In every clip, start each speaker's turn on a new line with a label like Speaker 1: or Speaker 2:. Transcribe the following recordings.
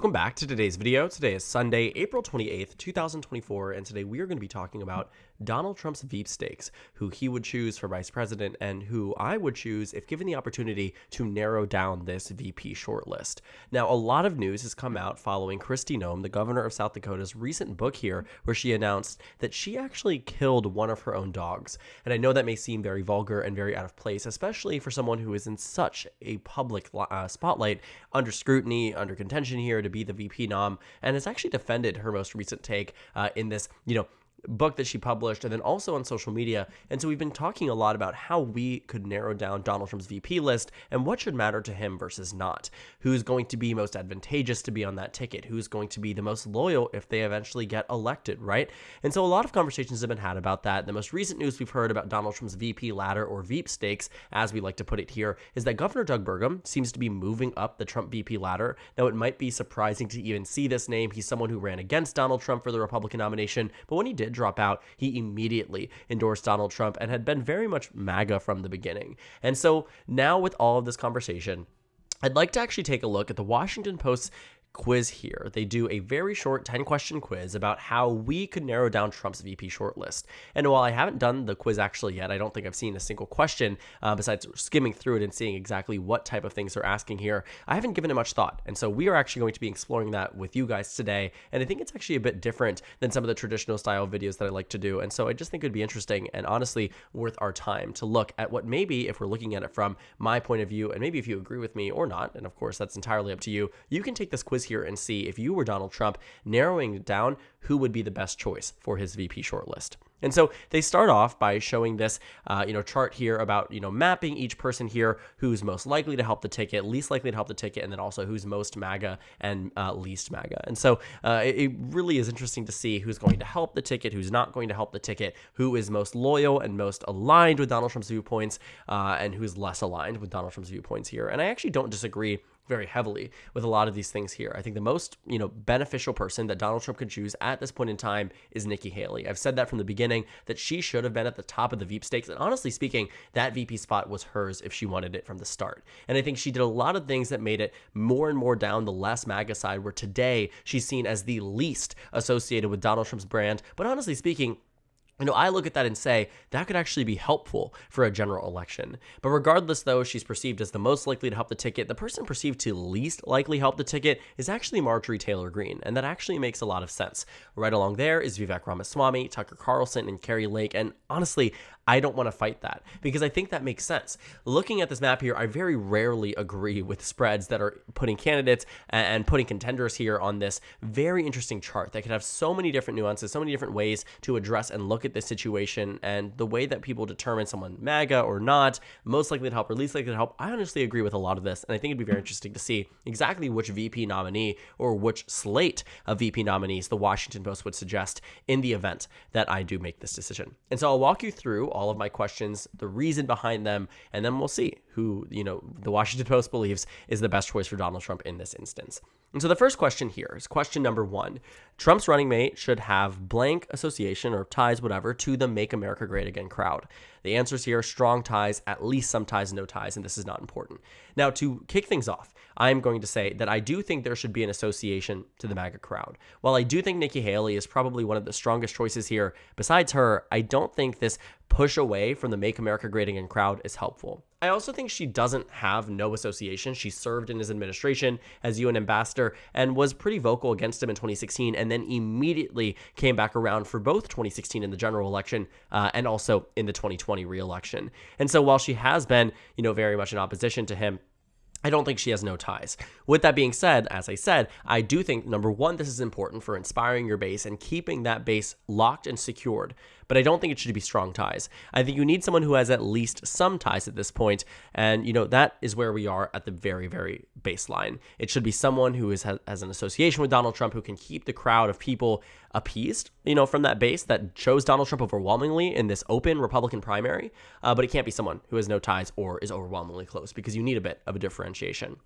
Speaker 1: Welcome back to today's video. Today is Sunday, April 28th, 2024, and today we are going to be talking about Donald Trump's sweepstakes, who he would choose for vice president and who I would choose if given the opportunity to narrow down this VP shortlist. Now, a lot of news has come out following Kristi Noem, the governor of South Dakota's recent book here, where she announced that she actually killed one of her own dogs. And I know that may seem very vulgar and very out of place, especially for someone who is in such a public spotlight, under scrutiny, under contention here to be the VP nom, and has actually defended her most recent take in this, book that she published, and then also on social media. And so we've been talking a lot about how we could narrow down Donald Trump's VP list and what should matter to him versus not. Who's going to be most advantageous to be on that ticket? Who's going to be the most loyal if they eventually get elected, right? And so a lot of conversations have been had about that. The most recent news we've heard about Donald Trump's VP ladder, or Veep stakes, as we like to put it here, is that Governor Doug Burgum seems to be moving up the Trump VP ladder. Now, it might be surprising to even see this name. He's someone who ran against Donald Trump for the Republican nomination, but when he did drop out, he immediately endorsed Donald Trump and had been very much MAGA from the beginning. And so now with all of this conversation, I'd like to actually take a look at the Washington Post's quiz here. They do a very short 10-question quiz about how we could narrow down Trump's VP shortlist. And while I haven't done the quiz actually yet, I don't think I've seen a single question besides skimming through it and seeing exactly what type of things they're asking here. I haven't given it much thought. And so we are actually going to be exploring that with you guys today. And I think it's actually a bit different than some of the traditional style videos that I like to do. And so I just think it'd be interesting and honestly worth our time to look at what maybe, if we're looking at it from my point of view, and maybe if you agree with me or not, and of course that's entirely up to you, you can take this quiz here and see if you were Donald Trump, narrowing down who would be the best choice for his VP shortlist. And so they start off by showing this, chart here about, mapping each person here who's most likely to help the ticket, least likely to help the ticket, and then also who's most MAGA and least MAGA. And so it really is interesting to see who's going to help the ticket, who's not going to help the ticket, who is most loyal and most aligned with Donald Trump's viewpoints, and who's less aligned with Donald Trump's viewpoints here. And I actually don't disagree very heavily with a lot of these things here. I think the most, beneficial person that Donald Trump could choose at this point in time is Nikki Haley. I've said that from the beginning, that she should have been at the top of the Veep stakes. And honestly speaking, that VP spot was hers if she wanted it from the start. And I think she did a lot of things that made it more and more down the less MAGA side, where today she's seen as the least associated with Donald Trump's brand. But honestly speaking, I look at that and say that could actually be helpful for a general election. But regardless, though, she's perceived as the most likely to help the ticket. The person perceived to least likely help the ticket is actually Marjorie Taylor Greene, and that actually makes a lot of sense. Right along there is Vivek Ramaswamy, Tucker Carlson, and Carrie Lake, and honestly, I don't want to fight that because I think that makes sense. Looking at this map here, I very rarely agree with spreads that are putting candidates and putting contenders here on this very interesting chart that could have so many different nuances, so many different ways to address and look at this situation, and the way that people determine someone MAGA or not, most likely to help or least likely to help. I honestly agree with a lot of this, and I think it'd be very interesting to see exactly which VP nominee or which slate of VP nominees the Washington Post would suggest in the event that I do make this decision. And so I'll walk you through all of my questions, the reason behind them, and then we'll see who, the Washington Post believes is the best choice for Donald Trump in this instance. And so the first question here is question number 1. Trump's running mate should have blank association or ties, whatever, to the Make America Great Again crowd. The answers here: strong ties, at least some ties, no ties, and this is not important. Now, to kick things off, I'm going to say that I do think there should be an association to the MAGA crowd. While I do think Nikki Haley is probably one of the strongest choices here, besides her, I don't think this push away from the Make America Great Again crowd is helpful. I also think she doesn't have no association. She served in his administration as UN ambassador and was pretty vocal against him in 2016, and then immediately came back around for both 2016 in the general election and also in the 2020 re-election. And so while she has been, very much in opposition to him, I don't think she has no ties. With that being said, as I said, I do think, number 1, this is important for inspiring your base and keeping that base locked and secured. But I don't think it should be strong ties. I think you need someone who has at least some ties at this point. And, that is where we are at the very, very baseline. It should be someone who has an association with Donald Trump, who can keep the crowd of people appeased, from that base that chose Donald Trump overwhelmingly in this open Republican primary. But it can't be someone who has no ties or is overwhelmingly close, because you need a bit of a differentiation.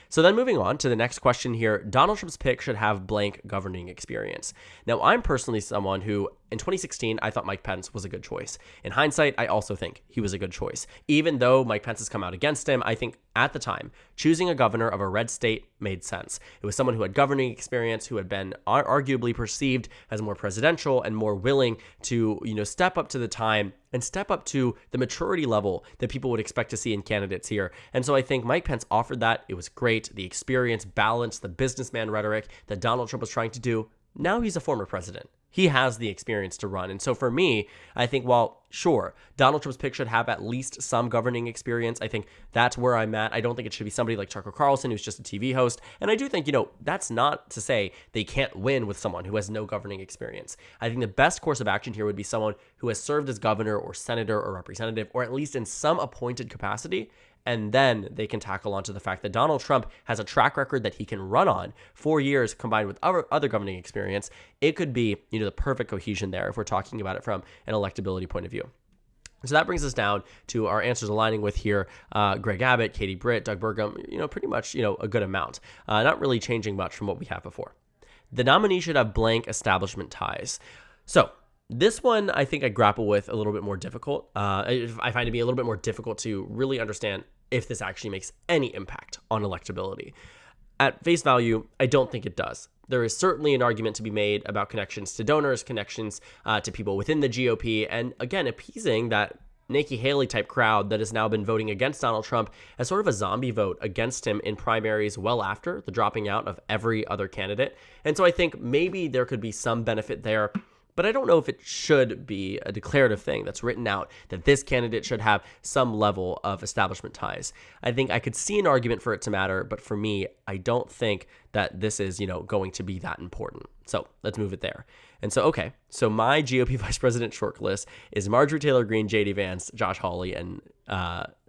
Speaker 1: So then moving on to the next question here, Donald Trump's pick should have blank governing experience. Now, I'm personally someone who, in 2016, I thought Mike Mike Pence was a good choice. In hindsight, I also think he was a good choice. Even though Mike Pence has come out against him, I think at the time, choosing a governor of a red state made sense. It was someone who had governing experience, who had been arguably perceived as more presidential and more willing to, step up to the time and step up to the maturity level that people would expect to see in candidates here. And so I think Mike Pence offered that. It was great. The experience, balance, the businessman rhetoric that Donald Trump was trying to do. Now he's a former president. He has the experience to run. And so for me, I think, while sure, Donald Trump's pick should have at least some governing experience, I think that's where I'm at. I don't think it should be somebody like Tucker Carlson, who's just a TV host. And I do think, that's not to say they can't win with someone who has no governing experience. I think the best course of action here would be someone who has served as governor or senator or representative, or at least in some appointed capacity. And then they can tackle onto the fact that Donald Trump has a track record that he can run on 4 years combined with other governing experience. It could be, the perfect cohesion there if we're talking about it from an electability point of view. So that brings us down to our answers aligning with here, Greg Abbott, Katie Britt, Doug Burgum, pretty much, a good amount. Not really changing much from what we had before. The nominee should have blank establishment ties. So this one, I think I grapple with a little bit more difficult. I find it to be a little bit more difficult to really understand if this actually makes any impact on electability. At face value, I don't think it does. There is certainly an argument to be made about connections to donors, connections to people within the GOP, and again, appeasing that Nikki Haley type crowd that has now been voting against Donald Trump as sort of a zombie vote against him in primaries well after the dropping out of every other candidate. And so I think maybe there could be some benefit there. But I don't know if it should be a declarative thing that's written out that this candidate should have some level of establishment ties. I think I could see an argument for it to matter, but for me, I don't think that this is, going to be that important. So let's move it there. And so, okay, so my GOP vice president shortlist is Marjorie Taylor Greene, J.D. Vance, Josh Hawley, and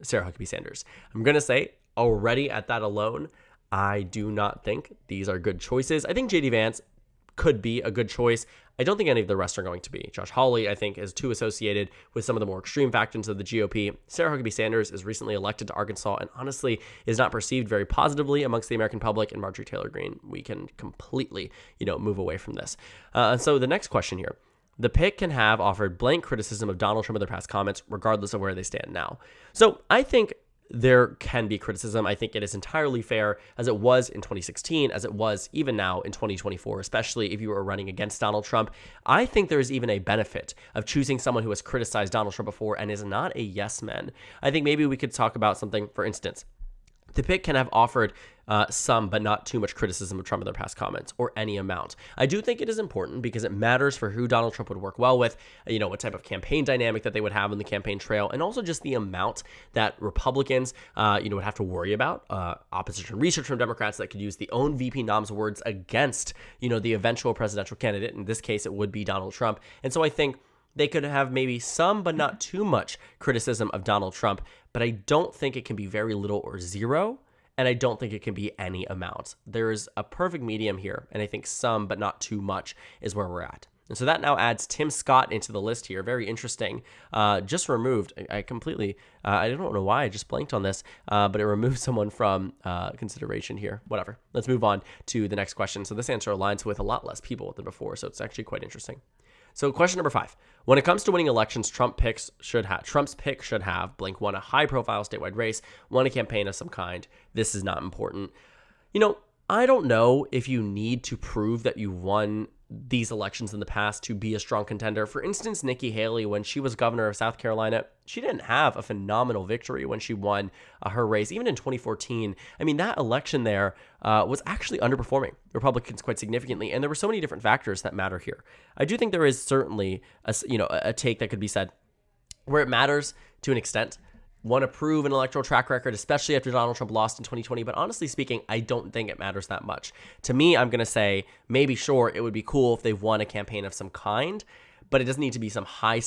Speaker 1: Sarah Huckabee Sanders. I'm going to say already at that alone, I do not think these are good choices. I think J.D. Vance could be a good choice. I don't think any of the rest are going to be. Josh Hawley, I think, is too associated with some of the more extreme factions of the GOP. Sarah Huckabee Sanders is recently elected to Arkansas and honestly is not perceived very positively amongst the American public. And Marjorie Taylor Greene, we can completely, move away from this. And so the next question here. The pick can have offered blank criticism of Donald Trump in their past comments, regardless of where they stand now. So I think there can be criticism. I think it is entirely fair, as it was in 2016, as it was even now in 2024, especially if you were running against Donald Trump. I think there is even a benefit of choosing someone who has criticized Donald Trump before and is not a yes man. I think maybe we could talk about something, for instance. The pick can have offered some, but not too much criticism of Trump in their past comments, or any amount. I do think it is important because it matters for who Donald Trump would work well with, what type of campaign dynamic that they would have on the campaign trail, and also just the amount that Republicans, would have to worry about. Opposition research from Democrats that could use the own VP nom's words against, the eventual presidential candidate. In this case, it would be Donald Trump. And so I think they could have maybe some, but not too much criticism of Donald Trump, but I don't think it can be very little or zero, and I don't think it can be any amount. There is a perfect medium here, and I think some, but not too much is where we're at. And so that now adds Tim Scott into the list here. Very interesting. Just removed. I completely, I don't know why I just blanked on this, but it removed someone from consideration here. Whatever. Let's move on to the next question. So this answer aligns with a lot less people than before, so it's actually quite interesting. So question number 5. When it comes to winning elections, Trump's pick should have blank one, a high-profile statewide race, won a campaign of some kind. This is not important. I don't know if you need to prove that you won these elections in the past to be a strong contender. For instance, Nikki Haley, when she was governor of South Carolina, she didn't have a phenomenal victory when she won her race. Even in 2014, that election there was actually underperforming Republicans quite significantly. And there were so many different factors that matter here. I do think there is certainly a take that could be said where it matters to an extent. Want to prove an electoral track record, especially after Donald Trump lost in 2020. But honestly speaking, I don't think it matters that much. To me, I'm going to say maybe sure, it would be cool if they've won a campaign of some kind, but it doesn't need to be some high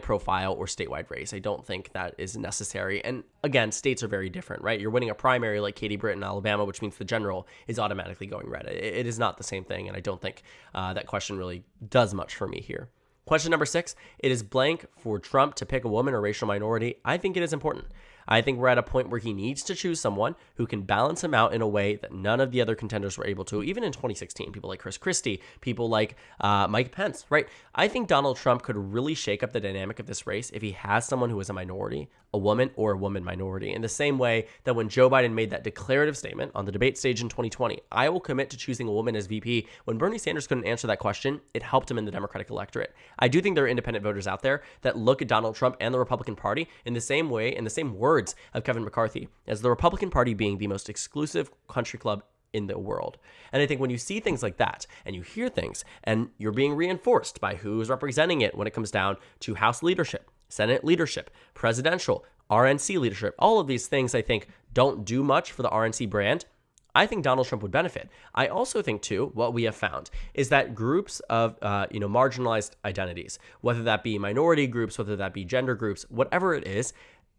Speaker 1: profile or statewide race. I don't think that is necessary. And again, states are very different, right? You're winning a primary like Katie Britt in Alabama, which means the general is automatically going red. It is not the same thing. And I don't think that question really does much for me here. Question number 6, it is blank for Trump to pick a woman or racial minority. I think it is important. I think we're at a point where he needs to choose someone who can balance him out in a way that none of the other contenders were able to, even in 2016. People like Chris Christie, people like Mike Pence, right? I think Donald Trump could really shake up the dynamic of this race if he has someone who is a minority, a woman, or a woman minority. In the same way that when Joe Biden made that declarative statement on the debate stage in 2020, I will commit to choosing a woman as VP, when Bernie Sanders couldn't answer that question, it helped him in the Democratic electorate. I do think there are independent voters out there that look at Donald Trump and the Republican Party in the same way, in the same words of Kevin McCarthy, as the Republican Party being the most exclusive country club in the world. And I think when you see things like that and you hear things and you're being reinforced by who's representing it when it comes down to House leadership, Senate leadership, presidential, RNC leadership, all of these things I think don't do much for the RNC brand, I think Donald Trump would benefit. I also think, too, what we have found is that groups of, marginalized identities, whether that be minority groups, whether that be gender groups, whatever it is,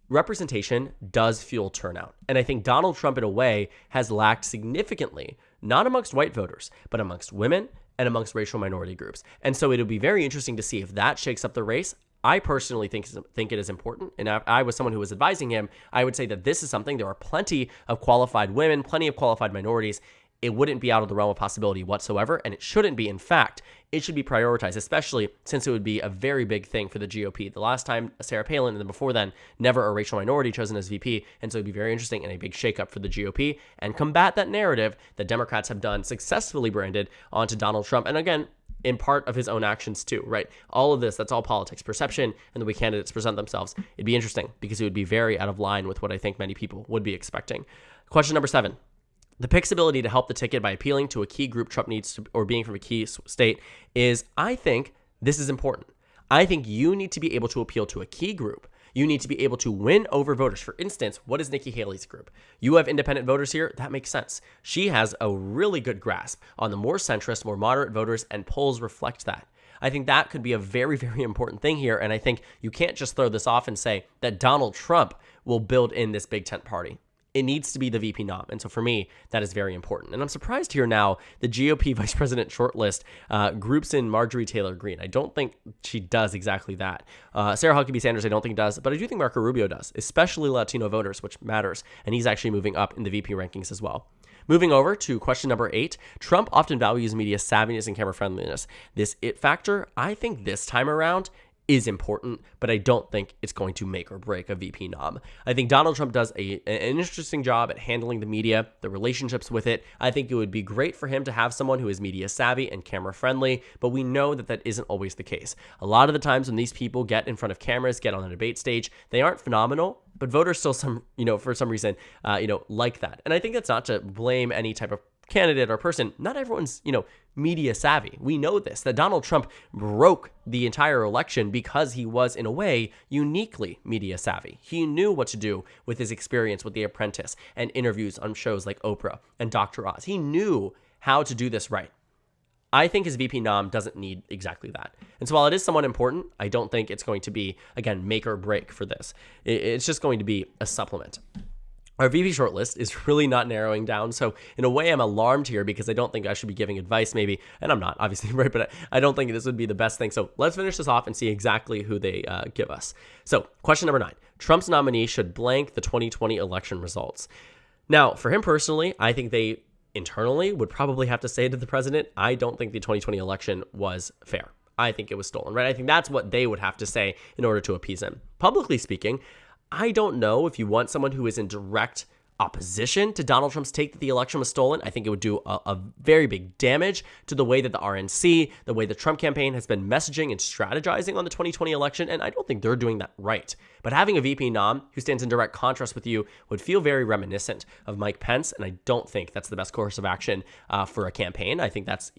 Speaker 1: representation does fuel turnout. And I think Donald Trump, in a way, has lacked significantly, not amongst white voters, but amongst women and amongst racial minority groups. And so it'll be very interesting to see if that shakes up the race. I personally think it is important. And I was someone who was advising him. I would say that this is something. There are plenty of qualified women, plenty of qualified minorities. It wouldn't be out of the realm of possibility whatsoever, and it shouldn't be. In fact, it should be prioritized, especially since it would be a very big thing for the GOP. The last time, Sarah Palin, and then before then, never a racial minority chosen as VP, and so it'd be very interesting and a big shakeup for the GOP and combat that narrative that Democrats have done successfully branded onto Donald Trump. And again, in part of his own actions too, right? All of this, that's all politics, perception, and the way candidates present themselves. It'd be interesting because it would be very out of line with what I think many people would be expecting. Question number 7. The pick's ability to help the ticket by appealing to a key group Trump needs to, or being from a key state is, I think this is important. I think you need to be able to appeal to a key group. You need to be able to win over voters. For instance, what is Nikki Haley's group? You have independent voters here. That makes sense. She has a really good grasp on the more centrist, more moderate voters, and polls reflect that. I think that could be a very, very important thing here. And I think you can't just throw this off and say that Donald Trump will build in this big tent party. It needs to be the VP nom. And so for me, that is very important. And I'm surprised here now the GOP vice president shortlist groups in Marjorie Taylor Greene. I don't think she does exactly that. Sarah Huckabee Sanders, I don't think does, but I do think Marco Rubio does, especially Latino voters, which matters. And he's actually moving up in the VP rankings as well. Moving over to question number 8, Trump often values media savviness and camera friendliness. This it factor, I think this time around, is important, but I don't think it's going to make or break a VP nom. I think Donald Trump does an interesting job at handling the media, the relationships with it. I think it would be great for him to have someone who is media savvy and camera friendly, but we know that that isn't always the case. A lot of the times when these people get in front of cameras, get on a debate stage, they aren't phenomenal, but voters still for some reason, like that. And I think that's not to blame any type of candidate or person. Not everyone's, media savvy. We know this, that Donald Trump broke the entire election because he was, in a way, uniquely media savvy. He knew what to do with his experience with The Apprentice and interviews on shows like Oprah and Dr. Oz. He knew how to do this right. I think his VP nom doesn't need exactly that. And so while it is somewhat important, I don't think it's going to be, again, make or break for this. It's just going to be a supplement. Our VP shortlist is really not narrowing down. So in a way, I'm alarmed here because I don't think I should be giving advice maybe. And I'm not, obviously, right? But I don't think this would be the best thing. So let's finish this off and see exactly who they give us. So question number 9, Trump's nominee should blank the 2020 election results. Now, for him personally, I think they internally would probably have to say to the president, I don't think the 2020 election was fair. I think it was stolen, right? I think that's what they would have to say in order to appease him. Publicly speaking, I don't know if you want someone who is in direct opposition to Donald Trump's take that the election was stolen. I think it would do a very big damage to the way that the RNC, the way the Trump campaign has been messaging and strategizing on the 2020 election, and I don't think they're doing that right. But having a VP nom who stands in direct contrast with you would feel very reminiscent of Mike Pence, and I don't think that's the best course of action for a campaign. I think that's,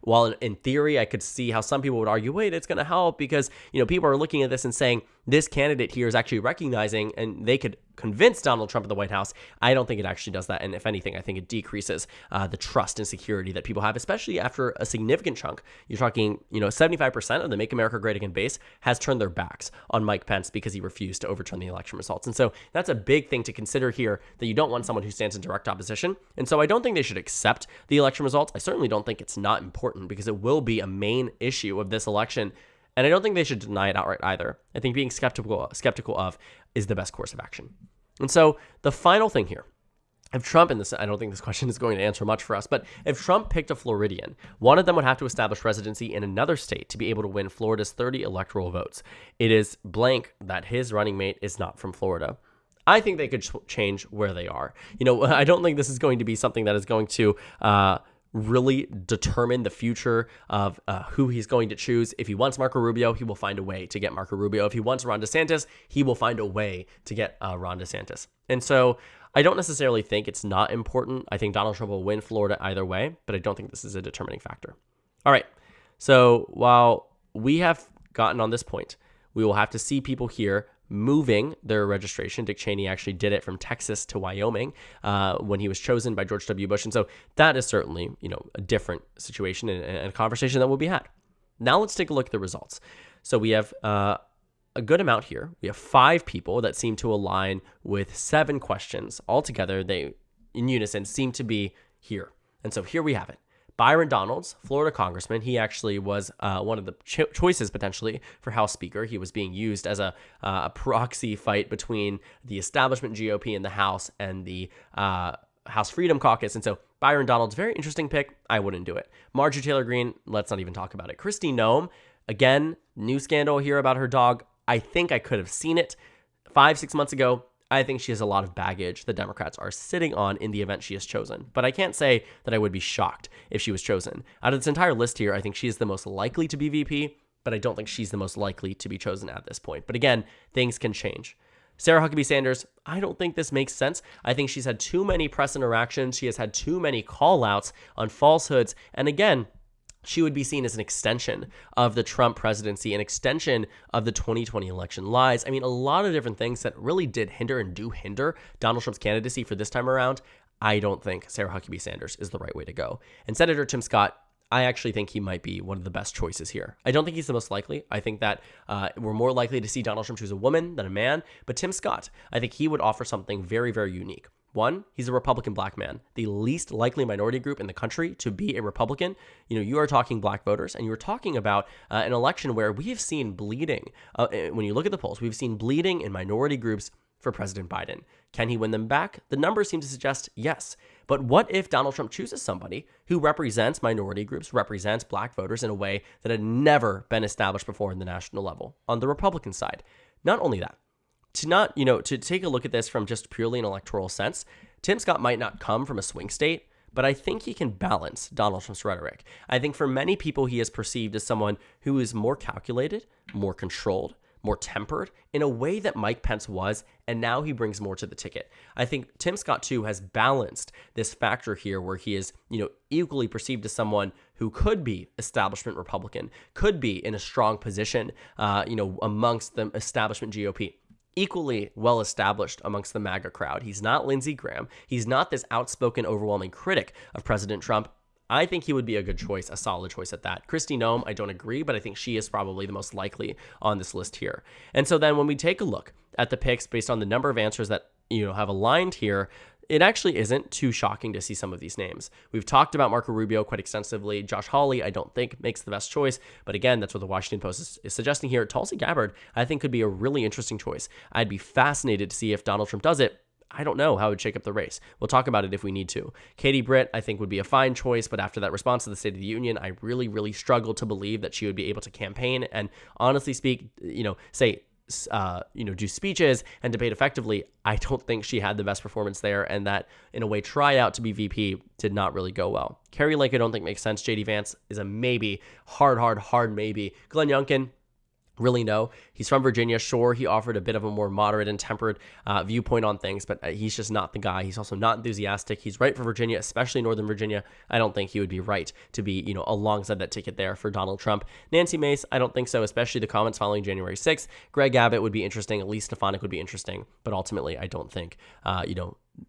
Speaker 1: while in theory I could see how some people would argue, wait, it's going to help because, people are looking at this and saying this candidate here is actually recognizing, and they could convince Donald Trump of the White House. I don't think it actually does that. And if anything, I think it decreases the trust and security that people have, especially after a significant chunk. You're talking, 75% of the Make America Great Again base has turned their backs on Mike Pence because he refused to overturn the election results. And so that's a big thing to consider here, that you don't want someone who stands in direct opposition. And so I don't think they should accept the election results. I certainly don't think it's not important because it will be a main issue of this election. And I don't think they should deny it outright either. I think being skeptical of is the best course of action. And so the final thing here, if Trump, and this, I don't think this question is going to answer much for us, but if Trump picked a Floridian, one of them would have to establish residency in another state to be able to win Florida's 30 electoral votes. It is blank that his running mate is not from Florida. I think they could change where they are. I don't think this is going to be something that is going to really determine the future of who he's going to choose. If he wants Marco Rubio, he will find a way to get Marco Rubio. If he wants Ron DeSantis, he will find a way to get Ron DeSantis. And so I don't necessarily think it's not important. I think Donald Trump will win Florida either way, but I don't think this is a determining factor. All right. So while we have gotten on this point, we will have to see people here moving their registration. Dick Cheney actually did it from Texas to Wyoming when he was chosen by George W. Bush. And so that is certainly, a different situation and a conversation that will be had. Now let's take a look at the results. So we have a good amount here. We have 5 people that seem to align with 7 questions. Altogether, they, in unison, seem to be here. And so here we have it. Byron Donalds, Florida congressman, he actually was one of the choices potentially for House Speaker. He was being used as a proxy fight between the establishment GOP in the House and the House Freedom Caucus. And so Byron Donalds, very interesting pick. I wouldn't do it. Marjorie Taylor Greene, let's not even talk about it. Kristi Noem, again, new scandal here about her dog. I think I could have seen it 5-6 months ago. I think she has a lot of baggage the Democrats are sitting on in the event she is chosen. But I can't say that I would be shocked if she was chosen. Out of this entire list here, I think she is the most likely to be VP, but I don't think she's the most likely to be chosen at this point. But again, things can change. Sarah Huckabee Sanders, I don't think this makes sense. I think she's had too many press interactions. She has had too many call-outs on falsehoods. And again, she would be seen as an extension of the Trump presidency, an extension of the 2020 election lies. I mean, a lot of different things that really did hinder and do hinder Donald Trump's candidacy for this time around. I don't think Sarah Huckabee Sanders is the right way to go. And Senator Tim Scott, I actually think he might be one of the best choices here. I don't think he's the most likely. I think that we're more likely to see Donald Trump choose a woman than a man. But Tim Scott, I think he would offer something very, very unique. One, he's a Republican black man, the least likely minority group in the country to be a Republican. You are talking black voters, and you are talking about an election where we have seen bleeding. When you look at the polls, we've seen bleeding in minority groups for President Biden. Can he win them back? The numbers seem to suggest yes. But what if Donald Trump chooses somebody who represents minority groups, represents black voters in a way that had never been established before in the national level on the Republican side? Not only that, to take a look at this from just purely an electoral sense, Tim Scott might not come from a swing state, but I think he can balance Donald Trump's rhetoric. I think for many people, he is perceived as someone who is more calculated, more controlled, more tempered in a way that Mike Pence was, and now he brings more to the ticket. I think Tim Scott, too, has balanced this factor here where he is, equally perceived as someone who could be establishment Republican, could be in a strong position, amongst the establishment GOP. Equally well established amongst the MAGA crowd. He's not Lindsey Graham. He's not this outspoken, overwhelming critic of President Trump. I think he would be a good choice, a solid choice at that. Kristi Noem, I don't agree, but I think she is probably the most likely on this list here. And so then when we take a look at the picks based on the number of answers that have aligned here, it actually isn't too shocking to see some of these names. We've talked about Marco Rubio quite extensively. Josh Hawley, I don't think makes the best choice. But again, that's what the Washington Post is suggesting here. Tulsi Gabbard, I think, could be a really interesting choice. I'd be fascinated to see if Donald Trump does it. I don't know how it would shake up the race. We'll talk about it if we need to. Katie Britt, I think, would be a fine choice, but after that response to the State of the Union, I really, really struggle to believe that she would be able to campaign and honestly speak, do speeches and debate effectively. I don't think she had the best performance there, and that, in a way, tryout to be VP did not really go well. Carrie Lake, I don't think makes sense. JD Vance is a maybe. Hard maybe. Glenn Youngkin, really no. He's from Virginia. Sure, he offered a bit of a more moderate and tempered viewpoint on things, but he's just not the guy. He's also not enthusiastic. He's right for Virginia, especially Northern Virginia. I don't think he would be right to be, alongside that ticket there for Donald Trump. Nancy Mace, I don't think so, especially the comments following January 6th. Greg Abbott would be interesting. Elise Stefanik would be interesting, but ultimately, I don't think,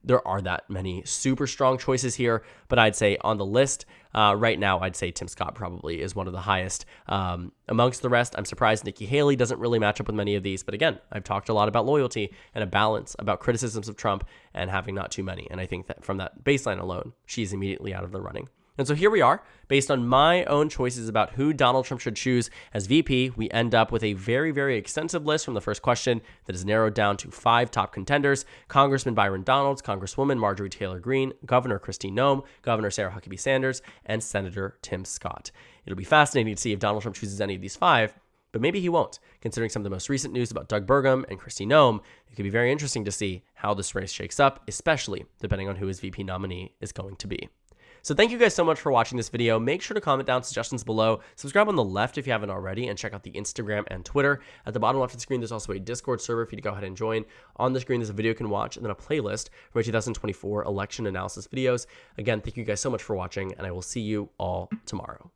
Speaker 1: there are that many super strong choices here, but I'd say on the list right now, I'd say Tim Scott probably is one of the highest amongst the rest. I'm surprised Nikki Haley doesn't really match up with many of these, but again, I've talked a lot about loyalty and a balance about criticisms of Trump and having not too many, and I think that from that baseline alone, she's immediately out of the running. And so here we are. Based on my own choices about who Donald Trump should choose as VP, we end up with a very, very extensive list from the first question that is narrowed down to 5 top contenders: Congressman Byron Donalds, Congresswoman Marjorie Taylor Greene, Governor Kristi Noem, Governor Sarah Huckabee Sanders, and Senator Tim Scott. It'll be fascinating to see if Donald Trump chooses any of these 5, but maybe he won't. Considering some of the most recent news about Doug Burgum and Kristi Noem, it could be very interesting to see how this race shakes up, especially depending on who his VP nominee is going to be. So thank you guys so much for watching this video. Make sure to comment down suggestions below. Subscribe on the left if you haven't already, and check out the Instagram and Twitter. At the bottom left of the screen, there's also a Discord server for you to go ahead and join. On the screen, there's a video you can watch, and then a playlist for my 2024 election analysis videos. Again, thank you guys so much for watching, and I will see you all tomorrow.